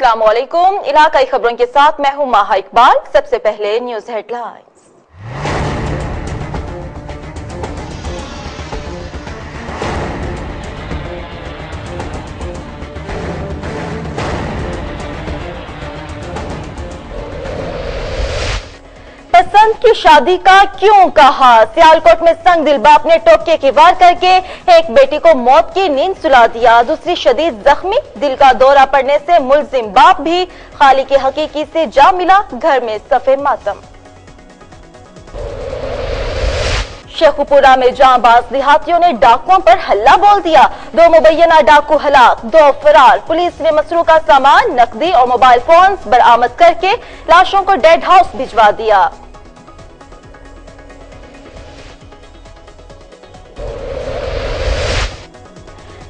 अस्सलाम वालेकुम। इलाकाई खबरों के साथ मैं हूं माहा इकबाल। सबसे पहले न्यूज हेडलाइंस। पसंद की शादी का क्यों कहा? सियालकोट में संगदिल बाप ने टोके की वार करके एक बेटी को मौत की नींद सुला दिया, दूसरी शदीद जख्मी। दिल का दौरा पड़ने से मुलजिम बाप भी खालिक हकीकी से जा मिला, घर में सफे मातम। शेखुपुरा में जांबाज देहातियों ने डाकुओं पर हल्ला बोल दिया, 2 मुबैना डाकू हलाक, 2 फरार। पुलिस ने मसरूका सामान, नकदी और मोबाइल फोन बरामद करके लाशों को डेड हाउस भिजवा दिया।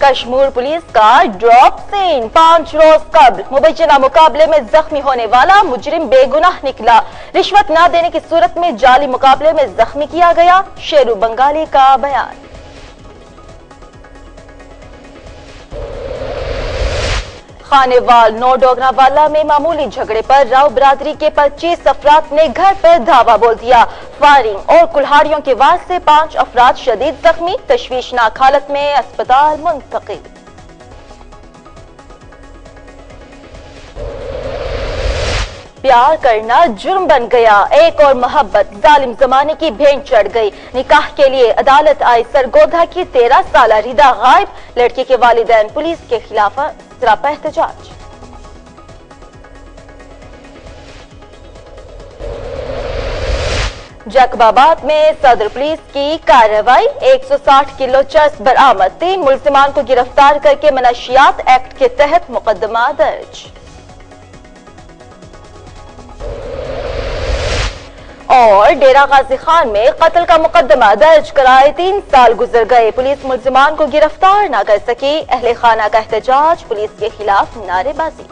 कश्मीर पुलिस का ड्रॉप सीन। 5 रोज कबल मुबैना मुकाबले में जख्मी होने वाला मुजरिम बेगुनाह निकला, रिश्वत न देने की सूरत में जाली मुकाबले में जख्मी किया गया, शेरू बंगाली का बयान। खानेवाल नौ डोगरावाला में मामूली झगड़े पर राव बरादरी के 25 अफराद ने घर पर धावा बोल दिया, फायरिंग और कुल्हाड़ियों के वार से 5 अफराद शदीद जख्मी, तशवीशनाक हालत में अस्पताल मुंतकिल। प्यार करना जुर्म बन गया, एक और मोहब्बत जालिम जमाने की भेंट चढ़ गई। निकाह के लिए अदालत आई सरगोधा की 13 साल रिदा गायब, लड़की के वालिदैन पुलिस के खिलाफ सरापा एहतजाज। जैकबाबाद में सदर पुलिस की कार्रवाई, 160 किलो चरस बरामद, 3 मुलजिमान को गिरफ्तार करके मनशियात एक्ट के तहत मुकदमा दर्ज। और डेरा गाजी खान में कत्ल का मुकदमा दर्ज कराए 3 साल गुजर गए, पुलिस मुलजिमान को गिरफ्तार न कर सकी, अहले खाना का एहतजाज, पुलिस के खिलाफ नारेबाजी।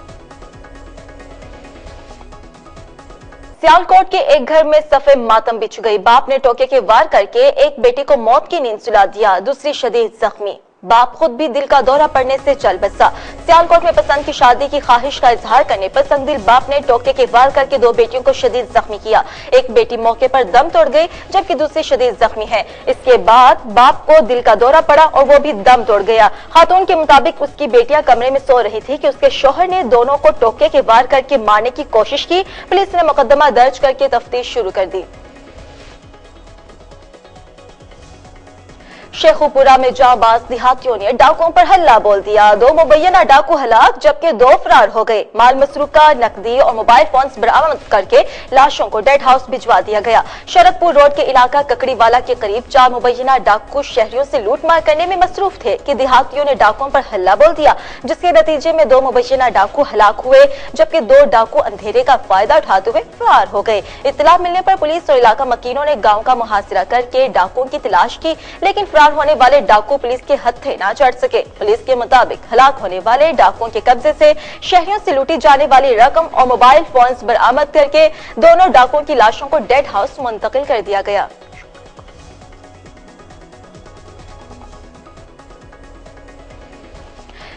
सियालकोट के एक घर में सफे मातम बिछ गई, बाप ने टोके के वार करके एक बेटी को मौत की नींद सुला दिया, दूसरी शदीद जख्मी। बाप खुद भी दिल का दौरा पड़ने से चल बसा। सियालकोट में पसंद की शादी की ख्वाहिश का इजहार करने पर संगदिल बाप ने टोके के वार करके 2 बेटियों को शदीद जख्मी किया, एक बेटी मौके पर दम तोड़ गई जबकि दूसरी शदीद जख्मी है। इसके बाद बाप को दिल का दौरा पड़ा और वो भी दम तोड़ गया। खातून के मुताबिक उसकी बेटियां कमरे में सो रही थी कि उसके शौहर ने दोनों को टोके के वार करके मारने की कोशिश की। पुलिस ने मुकदमा दर्ज करके तफ्तीश शुरू कर दी। शेखुपुरा में जांबाज देहातियों ने डाकुओं पर हल्ला बोल दिया, 2 मुबैना डाकू हलाक जबकि 2 फरार हो गए। माल मसरूका, नकदी और मोबाइल फोन बरामद करके लाशों को डेड हाउस भिजवा दिया गया। शरदपुर रोड के इलाका ककड़ीवाला के करीब 4 मुबैना डाकू शहरियों से लूटमार करने में मसरूफ थे कि देहातियों ने डाकुओं पर हल्ला बोल दिया, जिसके नतीजे में 2 मुबैना डाकू हलाक हुए जबकि 2 डाकू अंधेरे का फायदा उठाते हुए फरार हो गए। इत्तला मिलने पर पुलिस और इलाका मकीनों ने गाँव का मुहासिरा करके डाकुओं की तलाश की, लेकिन होने वाले डाकू पुलिस के हत्थे ना चढ़ सके। पुलिस के मुताबिक हलाक होने वाले डाकुओं के कब्जे से शहरियों से लूटी जाने वाली रकम और मोबाइल फोन्स बरामद करके दोनों डाकुओं की लाशों को डेड हाउस मुंतकिल कर दिया गया।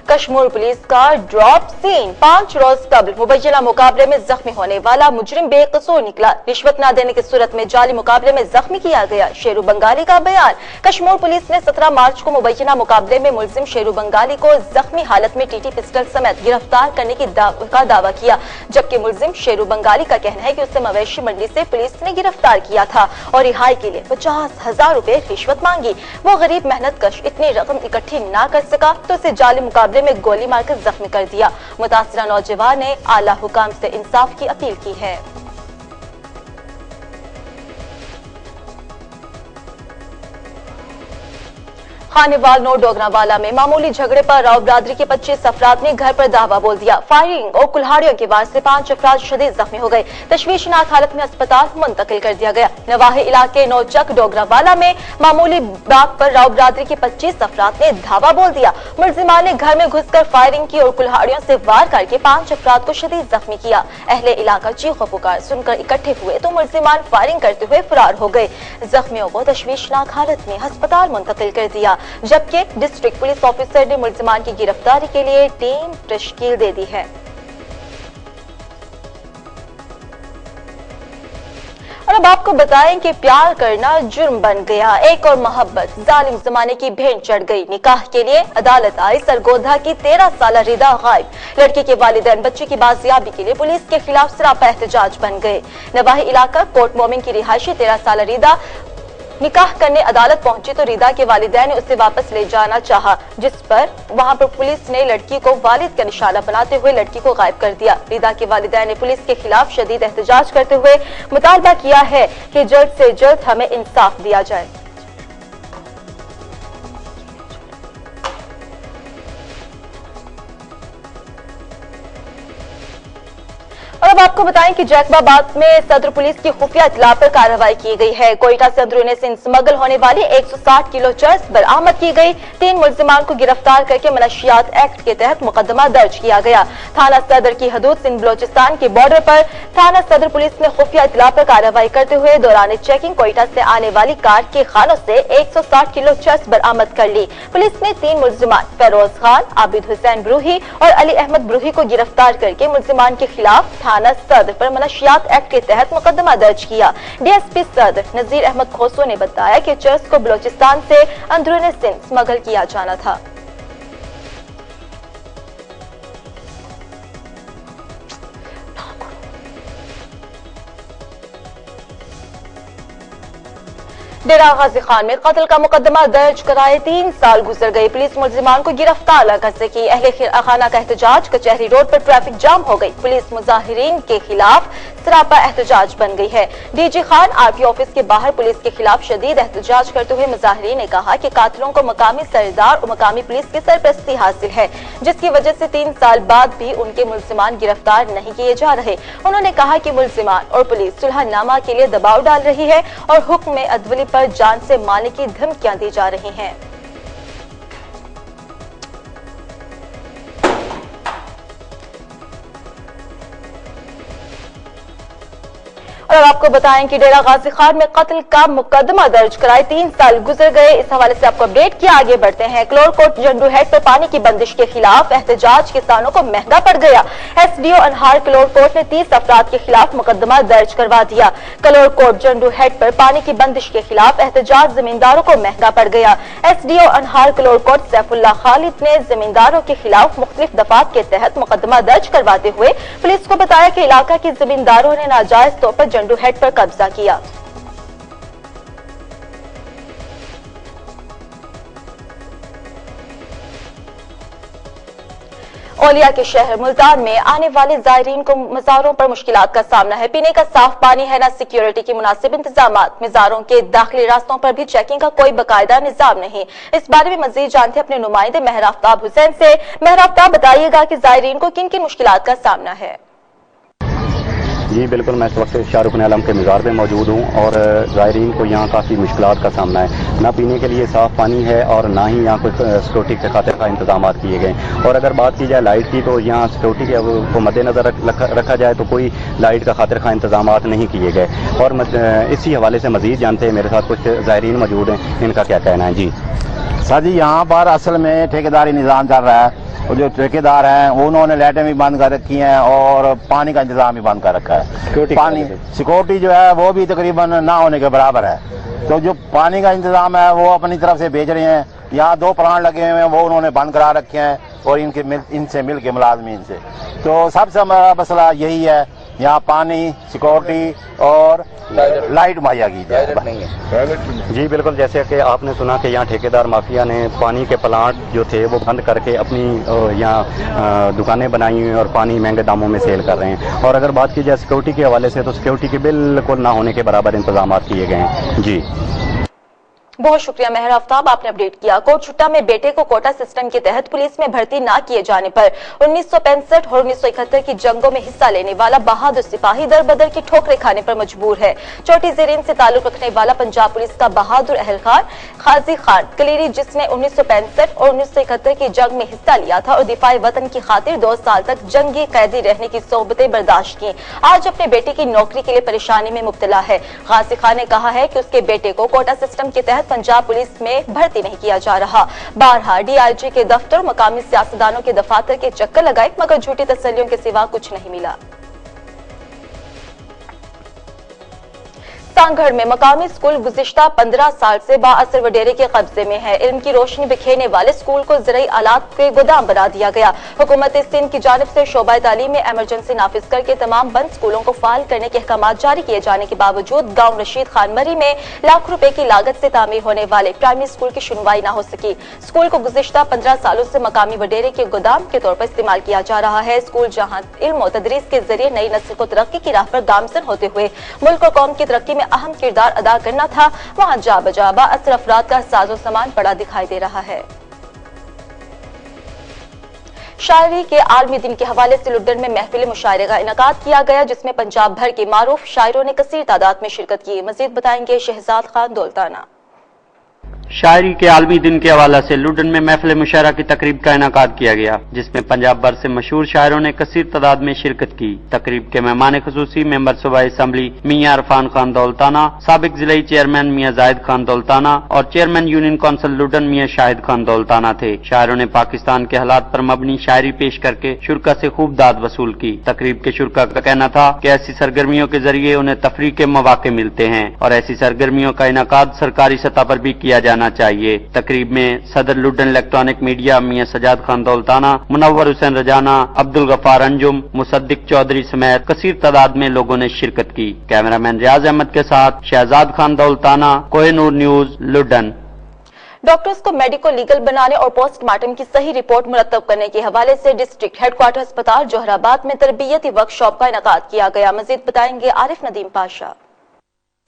कश्मीर पुलिस का ड्रॉप सीन। 5 रोज कबल मुबैना मुकाबले में जख्मी होने वाला मुजरिम बेकसूर निकला, रिश्वत न देने की सूरत में जाली मुकाबले में जख्मी किया गया, शेरू बंगाली का बयान। कश्मीर पुलिस ने 17 मार्च को मुबैना मुकाबले में मुलजिम शेरू बंगाली को जख्मी हालत में टीटी पिस्टल समेत गिरफ्तार करने का दावा किया, जबकि मुलजिम शेरू बंगाली का कहना है कि उसे मवेशी मंडी से पुलिस ने गिरफ्तार किया था और रिहाई के लिए 50,000 रुपए रिश्वत मांगी। वो गरीब मेहनत कश इतनी रकम इकट्ठी न कर सका तो उसे जाली मुकाबले में गोली मारकर जख्मी कर दिया। मुतासिरा नौजवान ने आला हुकाम से इंसाफ की अपील की है। खानेवाल नौ डोगरावाला में मामूली झगड़े पर राव बरादरी के 25 अफराद ने घर पर धावा बोल दिया, फायरिंग और कुल्हाड़ियों के वार से 5 अफराद शदीद जख्मी हो गए, तशवीशनाक हालत में अस्पताल मुंतकिल कर दिया गया। नवाही इलाके नौचक डोगरावाला में मामूली बात पर राव बरादरी के 25 अफराद ने धावा बोल दिया। मुलजिमान ने घर में घुसकर फायरिंग की और कुल्हाड़ियों से वार करके 5 अफराद को शदीद जख्मी किया। अहले इलाका चीखो पुकार सुनकर इकट्ठे हुए तो मुलजिमान फायरिंग करते हुए फरार हो गए। जख्मियों को तशवीशनाक हालत में अस्पताल मुंतकिल कर दिया, जबकि डिस्ट्रिक्ट पुलिस ऑफिसर ने मुलजिमान की गिरफ्तारी के लिए टीम तश्कील दे दी है। अब आपको बताएं कि प्यार करना जुर्म बन गया, एक और मोहब्बत जालिम जमाने की भेंट चढ़ गई। निकाह के लिए अदालत आई सरगोधा की 13 साल रिदा गायब। लड़की के वालिदैन बच्चे की बाजियाबी के लिए पुलिस के खिलाफ सरापा एहतजाज बन गए। नवाही इलाका कोट मोमिन की रिहायशी 13 साल रिदा निकाह करने अदालत पहुंची तो रिदा के वालिदैन ने उसे वापस ले जाना चाहा, जिस पर वहां पर पुलिस ने लड़की को वालिद का निशाना बनाते हुए लड़की को गायब कर दिया। रिदा के वालिदैन ने पुलिस के खिलाफ शदीद एहतजाज करते हुए मुतालबा किया है कि जल्द से जल्द हमें इंसाफ दिया जाए। और अब आपको बताएं कि जैकबाबाद में सदर पुलिस की खुफिया इत्तला पर कार्रवाई की गई है। कोयटा से अंदरूनी सिंध स्मगल होने वाली 160 किलो चरस बरामद की गई। 3 मुलजिमान को गिरफ्तार करके मनशियात एक्ट के तहत मुकदमा दर्ज किया गया। थाना सदर की हदूद सिंध बलोचिस्तान के बॉर्डर पर थाना सदर पुलिस ने खुफिया इत्तला पर कार्रवाई करते हुए दौरान चेकिंग कोयटा से आने वाली कार के खानों से 160 किलो चरस बरामद कर ली। पुलिस ने 3 मुलजिमान फेरोज खान, आबिद हुसैन ब्रूही और अली अहमद ब्रूही को गिरफ्तार करके मुलजिमान के खिलाफ थाना सदर पर मनशियात एक्ट के तहत मुकदमा दर्ज किया। डीएसपी सदर नजीर अहमद खोसो ने बताया कि चरस को बलोचिस्तान से अंदरूनी सिंध स्मगल किया जाना था। डेरा गाजी खान में कत्ल का मुकदमा दर्ज कराए 3 साल गुजर गए। पुलिस मुलजिमान को गिरफ्तार न कर सकी। अहले खाना का एहतजाज, कचहरी रोड पर ट्रैफिक जाम हो गई। पुलिस मुजाहिरीन के खिलाफ सरापा एहतजाज बन गई है। डीजी खान आरपी ऑफिस के बाहर पुलिस के खिलाफ शदीद एहतजाज करते हुए मुजाहिरीन ने कहा कि कातिलों को मकामी सरदार और मकामी पुलिस की सरपरस्ती हासिल है, जिसकी वजह से 3 साल बाद भी उनके मुलजिमान गिरफ्तार नहीं किए जा रहे। उन्होंने कहा कि मुलजिमान और पुलिस सुलहनामा के लिए दबाव डाल रही है और हुक्म अदवली पर जान से मारने की धमकियां दी जा रही हैं। और अब आपको बताएं कि डेरा गाजी खान में कत्ल का मुकदमा दर्ज कराए 3 साल गुजर गए। इस हवाले से आपको अपडेट किया, आगे बढ़ते हैं। क्लोरकोट जंडू हेड पर पानी की बंदिश के खिलाफ एहतजाज किसानों को महंगा पड़ गया। एसडीओ अनहार क्लोरकोट ने 30 अफराद के खिलाफ मुकदमा दर्ज करवा दिया। क्लोरकोट जंडू हेड पर पानी की बंदिश के खिलाफ एहतजाज जमींदारों को महंगा पड़ गया। एसडीओ अनहार क्लोरकोट सैफुल्लाह खालिद ने जमींदारों के खिलाफ मुख्तलिफ दफात के तहत मुकदमा दर्ज करवाते हुए पुलिस को बताया कि इलाका के जमींदारों ने नाजायज तौर पर जंडू हेड पर कब्जा किया। औलिया के शहर मुल्तान में आने वाले जायरीन को मज़ारों पर मुश्किलात का सामना है। पीने का साफ पानी है, न सिक्योरिटी की मुनासिब इंतजामात। मज़ारों के दाखिली रास्तों पर भी चेकिंग का कोई बाकायदा निजाम नहीं। इस बारे में मजीद जानते अपने नुमाइंदे मेहर आफ्ताब हुसैन से। मेहर आफ्ताब, बताइएगा कि जायरीन को किन किन मुश्किलात का सामना है? जी बिल्कुल, मैं इस वक्त शाहरुख आलम के मज़ार पे मौजूद हूँ और ज़ायरीन को यहाँ काफ़ी मुश्किलात का सामना है। ना पीने के लिए साफ़ पानी है और ना ही यहाँ कोई सिक्योरिटी के खातिर का इंतजाम किए गए। और अगर बात की जाए लाइट की, तो यहाँ सिक्योरिटी के को मद्देनज़र रखा जाए तो कोई लाइट का खातिर का इंतजाम नहीं किए गए। और इसी हवाले से मज़ीद जानते हैं, मेरे साथ कुछ ज़ायरीन मौजूद हैं, इनका क्या कहना है। जी सर जी, यहाँ पर असल में ठेकेदारी निज़ाम चल रहा है और जो ठेकेदार हैं उन्होंने लाइटें भी बंद कर रखी हैं और पानी का इंतजाम भी बंद कर रखा है। पानी सिक्योरिटी जो है वो भी तकरीबन ना होने के बराबर है। तो जो पानी का इंतजाम है वो अपनी तरफ से भेज रहे हैं। यहाँ 2 प्लांट लगे हुए हैं, वो उन्होंने बंद करा रखे हैं और इनसे मिल के मुलाजमीन से। तो सबसे हमारा मसला यही है, यहाँ पानी, सिक्योरिटी और लाइट मुहैया की जाए। जी बिल्कुल, जैसे कि आपने सुना कि यहाँ ठेकेदार माफिया ने पानी के प्लांट जो थे वो बंद करके अपनी यहाँ दुकानें बनाई हुई हैं और पानी महंगे दामों में सेल कर रहे हैं। और अगर बात की जाए सिक्योरिटी के हवाले से, तो सिक्योरिटी के बिल्कुल ना होने के बराबर इंतजाम किए गए हैं। जी बहुत शुक्रिया मेहर आफ्ताब, आपने अपडेट किया। कोट छुट्टा में बेटे को कोटा सिस्टम के तहत पुलिस में भर्ती न किए जाने पर 1965 और 1971 की जंगों में हिस्सा लेने वाला बहादुर सिपाही दर बदर की ठोकरें खाने पर मजबूर है। चोटी ज़ेरीन से ताल्लुक रखने वाला पंजाब पुलिस का बहादुर अहलकार खाजी खान कलीरी, जिसने 1965 और 1971 की जंग में हिस्सा लिया था और दिफाए वतन की खातिर 2 साल तक जंगी कैदी रहने की सोबतें बर्दाश्त की, आज अपने बेटे की नौकरी के लिए परेशानी में मुब्तला है। खाजी खान ने कहा है कि उसके बेटे को कोटा सिस्टम के तहत पंजाब पुलिस में भर्ती नहीं किया जा रहा। बारहा डीआईजी के दफ्तर, मकामी सियासतदानों के दफातर के चक्कर लगाए, मगर झूठी तसल्लियों के सिवा कुछ नहीं मिला। सांगढ़ में मकामी स्कूल गुज़िश्ता 15 साल से बाअसर वडेरे के कब्जे में है। इल्म की रोशनी बिखेरने वाले स्कूल को ज़रूरी आलात के गोदाम बना दिया गया। हुकूमत सिंध की जानिब से शोबा तालीम में एमरजेंसी नाफिज करके तमाम बंद स्कूलों को फाल करने के अहकाम जारी किए जाने के बावजूद गाँव रशीद खान मरी में लाख रुपए की लागत से तामीर होने वाले प्राइमरी स्कूल की शुनवाई न हो सकी। स्कूल को गुज़िश्ता 15 सालों से मकामी वडेरे के गोदाम के तौर पर इस्तेमाल किया जा रहा है। स्कूल जहाँ इल्म और तदरीस के जरिए नई नस्ल को तरक्की की राह पर गामजन होते हुए मुल्क और कौम की तरक्की में अहम किरदार अदा करना था, वहां जा बजा बाअसर अफराद का साजो सामान पड़ा दिखाई दे रहा है। शायरी के आलमी दिन के हवाले से लुड्डन में महफिल मुशायरे का इनेकाद किया गया, जिसमें पंजाब भर के मारूफ शायरों ने कसीर तादाद में शिरकत की। मजीद बताएंगे शहजाद खान दौलताना। शायरी के आलमी दिन के हवाले से लुडन में महफिल मुशायरा की तकरीब का इनेकाद किया गया, जिसमें पंजाब भर से मशहूर शायरों ने कसीर तादाद में शिरकत की। तकरीब के मेहमान खुसूसी मेंबर सूबाई असम्बली मियां इरफान खान दौलताना, साबिक जिलाई चेयरमैन मियां जाहिद खान दौलताना और चेयरमैन यूनियन काउंसिल लुडन मियां शाहिद खान दौलताना थे। शायरों ने पाकिस्तान के हालात पर मबनी शायरी पेश करके शुरका से खूब दाद वसूल की। तकरीब के शुरका का कहना था कि ऐसी सरगर्मियों के जरिए उन्हें तफरीह के मौके मिलते हैं और ऐसी सरगर्मियों का इनेकाद सरकारी सतह पर भी किया जाना चाहिए। तकरीब में सदर लुडन इलेक्ट्रॉनिक मीडिया मियां सजाद खान दौलताना, मुनव्वर हुसैन रजाना, अब्दुल गफ्फार अंजुम, मुसद्दिक चौधरी समेत कसीर तादाद में लोगों ने शिरकत की। कैमरामैन रियाज अहमद के साथ शहजाद खान दौलताना, कोहिनूर न्यूज, लुडन। डॉक्टर्स को मेडिको लीगल बनाने और पोस्टमार्टम की सही रिपोर्ट मुरतब करने के हवाले से डिस्ट्रिक्ट हेडक्वार्टर अस्पताल जोहराबाद में तरबियती वर्कशॉप का इनेकाद किया गया। मजीद बताएंगे आरिफ नदीम पाशा।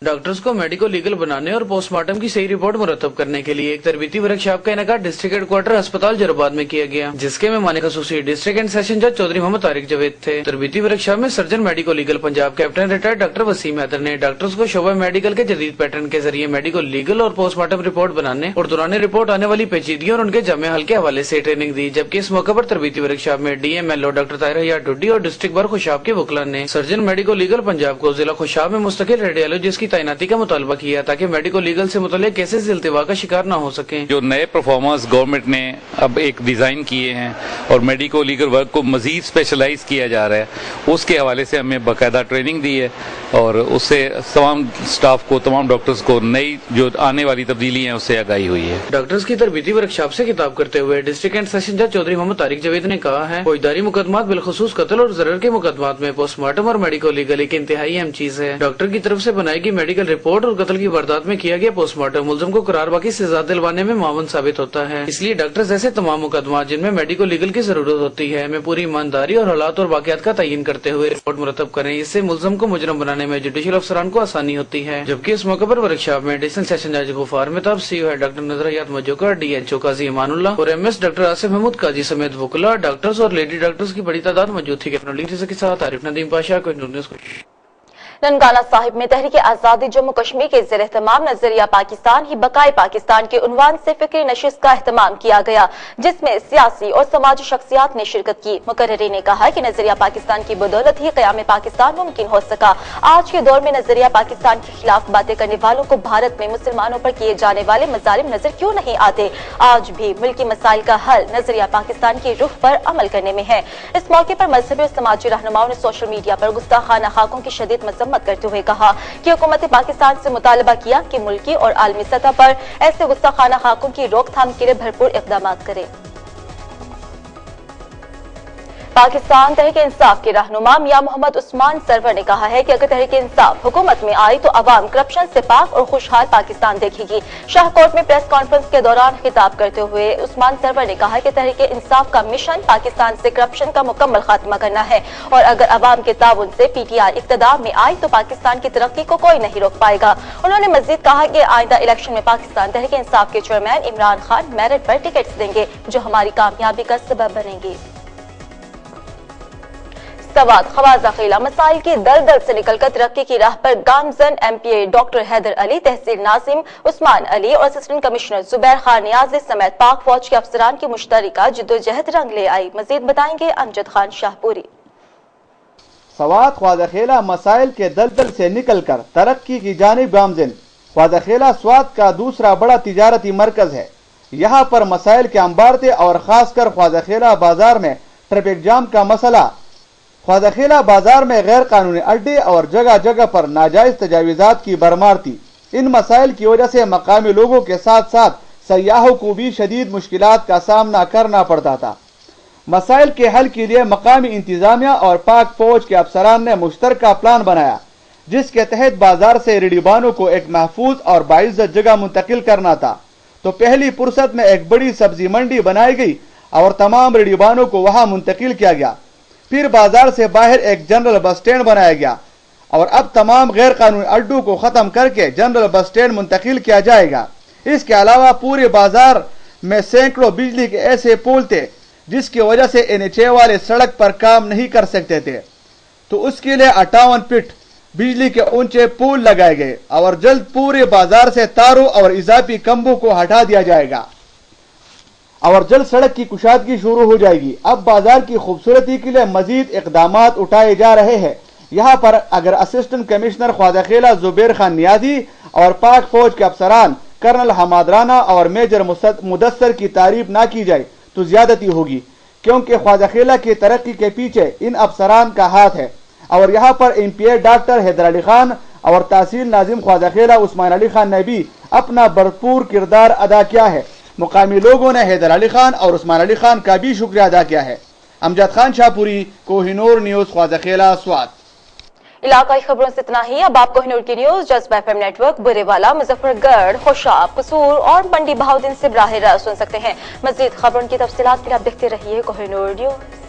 डॉक्टर्स को मेडिको लीगल बनाने और पोस्टमार्टम की सही रिपोर्ट मुरतब करने के लिए एक तरबीती वर्कशॉप का इनेकाद डिस्ट्रिक्ट हेडक्वार्टर अस्पताल जोहराबाद में किया गया, जिसके मेहमान खुसूसी डिस्ट्रिक्ट एंड सेशन जज चौधरी मोहम्मद तारिक जावेद थे। तरबीती वर्कशॉप में surgeon medico legal Punjab captain retired doctor Waseem Haider ने डॉक्टर्स को शोबा मेडिकल के जदीद पैटर्न के जरिए मेडिको लीगल और पोस्टमार्टम रिपोर्ट बनाने और दौरान रिपोर्ट आने वाली पेचीदगियों और उनके जामे हल के हवाले से ट्रेनिंग दी। जबकि इस मौके पर तरबीती वर्कशॉप में DMLO डॉक्टर ताहिर हयात डुड्डी और डिस्ट्रिक्ट बार खुशाब के वकला ने सर्जन मेडिको लीगल पंजाब को जिला खुशाब में मुस्तकिल रेडियोलॉजिस्ट की तैनाती का मुतालबा किया ताकि मेडिको लीगल से मुतल्लिक केसेस इल्तिवा का शिकार न हो सके। जो नए परफॉर्मर्स गवर्नमेंट ने अब एक डिजाइन किए हैं और मेडिको लीगल वर्क को मजीद स्पेशलाइज किया जा रहा है, उसके हवाले से हमें बाकायदा ट्रेनिंग दी है और उससे तमाम स्टाफ को, तमाम डॉक्टर्स को नई जो आने वाली तब्दीली है उससे आगाही हुई है। डॉक्टर्स की तरबीती वर्कशॉप से खिताब करते हुए डिस्ट्रिक्ट एंड सेशन जज चौधरी मोहम्मद तारिक जावेद ने कहा है, फौजदारी मुकदमात बिलखुसूस कत्ल और जरर के मुकदमात में पोस्टमार्टम और मेडिको लीगल एक इंतहाई अहम चीज है। डॉक्टर की तरफ से बनाई गई मेडिकल रिपोर्ट और कत्ल की वारदात में किया गया पोस्टमार्टम मुलजिम को करार बाकी सजा दिलवाने में मावन साबित होता है। इसलिए डॉक्टर्स ऐसे तमाम मुकदमा जिनमें मेडिको लीगल की जरूरत होती है में पूरी ईमानदारी और हालात और वाकयात का तयीन करते हुए रिपोर्ट मुरतब करें। इससे मुलजिम को मुजरम बनाने में जुडिशियल अफसरान को आसानी होती है। जबकि इस मौके पर वर्कशॉप में एडिशनल सेशन जज गुफार मेहताब, CO है डॉक्टर नजर हयात मजूकर, DHO काजी इमानुल्लाह और MS डॉक्टर आसिफ महमूद काजी समेत वकला, डॉक्टर्स और लेडी डॉक्टर्स की बड़ी तादाद मौजूद थी। के साथ आरिफ नदीम पाशा को न्यूज़। ननकाना साहिब में तहरीक आजादी जम्मू कश्मीर के ज़ेर एहतमाम नजरिया पाकिस्तान ही बकाए पाकिस्तान के उन्वान से फिक्री नशिस्त का एहतमाम किया गया, जिसमें सियासी और समाजी शख्सियात ने शिरकत की। मुकर्ररी ने कहा कि नजरिया पाकिस्तान की बदौलत ही क़याम पाकिस्तान मुमकिन हो सका। आज के दौर में नजरिया पाकिस्तान के खिलाफ बातें करने वालों को भारत में मुसलमानों पर किए जाने वाले मजालिम नजर क्यों नहीं आते? आज भी मुल्की मसाइल का हल नजरिया पाकिस्तान की रुख पर अमल करने में है। इस मौके पर मजहबी और समाजी रहनुमाओं ने सोशल मीडिया पर गुस्ताखाना खाकों की शदीद मजम्मत करते हुए कहा कि हुकूमत पाकिस्तान से मुतालबा किया कि मुल्की और आलमी सतह पर ऐसे गुस्ताखाना खाकों की रोकथाम के लिए भरपूर इक़दाम करे। पाकिस्तान तहरीक इंसाफ के रहनुमा मियां मोहम्मद उस्मान सरवर ने कहा है कि अगर तहरीक इंसाफ हुकूमत में आई तो अवाम करप्शन से पाक और खुशहाल पाकिस्तान देखेगी। शाहकोट में प्रेस कॉन्फ्रेंस के दौरान खिताब करते हुए उस्मान सरवर ने कहा कि तहरीक इंसाफ का मिशन पाकिस्तान से करप्शन का मुकम्मल खात्मा करना है और अगर अवाम के ताउन से PTI इक़्तिदार में आई तो पाकिस्तान की तरक्की को कोई नहीं रोक पाएगा। उन्होंने मजीद कहा कि आइंदा इलेक्शन में पाकिस्तान तहरीक इंसाफ के चेयरमैन इमरान खान मेरिट पर टिकट देंगे, जो हमारी कामयाबी का सबब बनेंगे। सवात खवाजा खिला मसाइल की दलदल से निकलकर तरक्की की राह पर गामजन MPA डॉक्टर हैदर अली, तहसील नासिम उस्मान अली और असिस्टेंट कमिश्नर जुबैर खान नियाज़ी समेत पाक फौज के अफसरान की मुश्तरका जिद्दोजहद रंग ले आई। मजीद बताएंगे अमजद खान शाहपुरी। सवात ख्वाजा खेला मसाइल के दलदल से निकलकर तरक्की की जानिब गामजन। ख्वाजा खेला स्वात का दूसरा बड़ा तिजारती मरकज है। यहाँ पर मसाइल के अंबार थे और खासकर ख्वाजा खेला बाजार में ट्रैफिक जाम का मसला ख्वाजा खेला बाजार में गैर कानूनी अड्डे और जगह जगह पर नाजायज तजावीज़ात की भरमार थी। इन मसाइल की वजह से मकामी लोगों के साथ साथ सयाहों को भी शदीद मुश्किलात का सामना करना पड़ता था। मसाइल के हल के लिए मकामी इंतजामिया और पाक फौज के अफसरान ने मुश्तरका प्लान बनाया, जिसके तहत बाजार से रेडीबानों को एक महफूज और बाइज्जत जगह मुंतकिल करना था। तो पहली फुर्सत में एक बड़ी सब्जी मंडी बनाई गई और तमाम रेडीबानों को वहां मुंतकिल किया गया। फिर बाजार से बाहर एक जनरल बस स्टैंड बनाया गया और अब तमाम गैर कानूनी अड्डों को खत्म करके जनरल बस स्टैंड मुंतकिल किया जाएगा। इसके अलावा पूरे बाजार में सैकड़ों बिजली के ऐसे पोल थे जिसकी वजह से NH वाले सड़क पर काम नहीं कर सकते थे, तो उसके लिए 58 फीट बिजली के ऊंचे पुल लगाए गए और जल्द पूरे बाजार से तारों और इजाफी खंभों को हटा दिया जाएगा और जल्द सड़क की कुशादगी शुरू हो जाएगी। अब बाजार की खूबसूरती के लिए मजीद इकदामात उठाए जा रहे हैं। यहाँ पर अगर असिस्टेंट कमिश्नर ख्वाजा खेला जुबैर खान नियाजी और पाक फौज के अफसरान कर्नल हमाद राना और मेजर मुदस्सर की तारीफ ना की जाए तो ज्यादती होगी, क्योंकि ख्वाजा खेला की तरक्की के पीछे इन अफसरान का हाथ है। और यहाँ पर MPA डॉक्टर हैदर अली खान और तहसील नाजिम ख्वाजा खेला उस्मान अली खान ने भी अपना भरपूर किरदार अदा किया है। मुकामी लोगों ने हैदर अली खान और उस्मान अली खान का भी शुक्रिया अदा किया है। अमजद खान शाहपुरी, कोहिनूर न्यूज, ख्वाजा खेला, स्वात। इलाकाई खबरों से इतना ही। अब आप कोहिनूर की न्यूज जज्बा FM नेटवर्क, बुरेवाला, मुजफ्फरगढ़, खुशाब, कसूर और मंडी बहाउद्दीन से बराह रास्त सुन सकते हैं। मजीद खबरों की तफसीलात के लिए आप देखते रहिए कोहिनूर न्यूज।